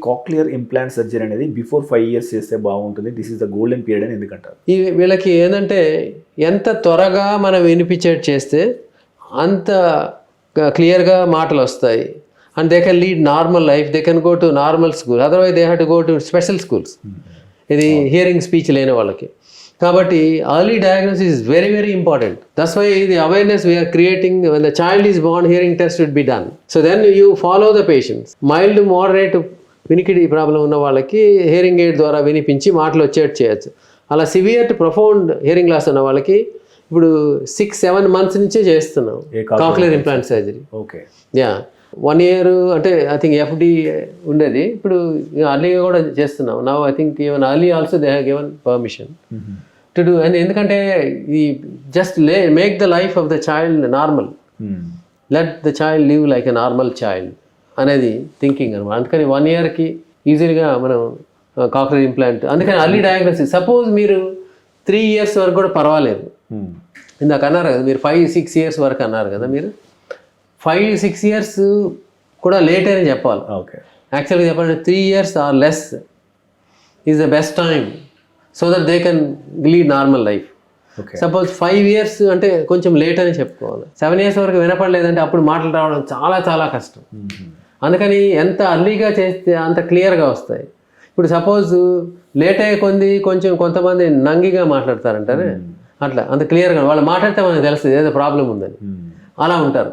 Cochlear implant surgery అనేది before 5 years చేస్తే బాగుంటుంది, this is the golden period అని ఎందుకంటారు? ఈ వీళ్ళకి ఏంటంటే ఎంత త్వరగా మనం వినిపించేట్ చేస్తే అంత క్లియర్గా మాటలు వస్తాయి. And they can lead normal life, they can go to normal school, otherwise they have to go to special schools, ఇది హియరింగ్ స్పీచ్ లేని వాళ్ళకి. కాబట్టి early diagnosis is very, very important. That's why the awareness we are creating, when the child is born, hearing test would be done. So then you follow the patients. Mild, moderate వినికిడి problem ఉన్న వాళ్ళకి hearing aid ద్వారా వినిపించి మాటలు వచ్చేట్టు చేయొచ్చు. అలా severe to profound hearing loss ఉన్న వాళ్ళకి ఇప్పుడు 6-7 months నుంచే చేస్తున్నాం cochlear implant surgery. Okay, yeah 1 year అంటే ఐ థింక్ ఎఫ్డి ఉండేది, ఇప్పుడు అర్లీగా కూడా చేస్తున్నాం. Now I think even early also they have given permission to do. And ఎందుకంటే ఈ just make the life of the child normal, let the child live like a normal child అనేది thinking అనమాట. అందుకని 1 yearకి ఈజీగా మనం కాక్లియర్ ఇంప్లాంట్. అందుకని early diagnosis. Suppose మీరు 3 years వరకు కూడా పర్వాలేదు, ఇందాక అన్నారు కదా మీరు 5-6 years వరకు అన్నారు కదా, మీరు 5-6 years కూడా లేట్ అని చెప్పాలి. ఓకే, యాక్చువల్గా చెప్పాలంటే 3 years or less is the best time so that they can lead normal life. Suppose 5 years అంటే కొంచెం లేట్ అని చెప్పుకోవాలి. 7 years వరకు వినపడలేదంటే అప్పుడు మాటలు రావడం చాలా చాలా కష్టం. అందుకని ఎంత అర్లీగా చేస్తే అంత క్లియర్గా వస్తాయి. ఇప్పుడు సపోజ్ లేట్ అయ్యే కొంతమంది నంగిగా మాట్లాడతారంటారే, అట్లా అంత క్లియర్గా వాళ్ళు మాట్లాడితే మనకు తెలుస్తుంది ఏదో ప్రాబ్లం ఉందని, అలా ఉంటారు.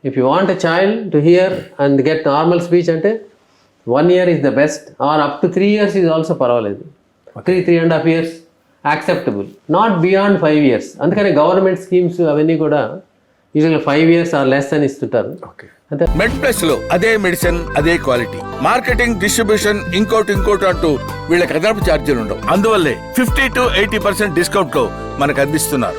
If you want a child to hear and get normal speech అంటే 1 year is the best, or up to 3 years is also పర్వాలేదు. 3.5 years acceptable, not beyond 5 years. అందుకని గవర్నమెంట్ స్కీమ్స్ అవన్నీ కూడా యూజువల్గా 5 years ఆర్ లెస్ అని ఇస్తుంటారు. అంటే మెడ్ plus లో అదే మెడిసిన్ అదే క్వాలిటీ, మార్కెటింగ్ డిస్ట్రిబ్యూషన్ ఇంకోటి అంటూ వీళ్ళకి అదనపు ఛార్జీలు ఉండవు. అందువల్లే 50 to 80% డిస్కౌంట్ లో మనకు అందిస్తున్నారు.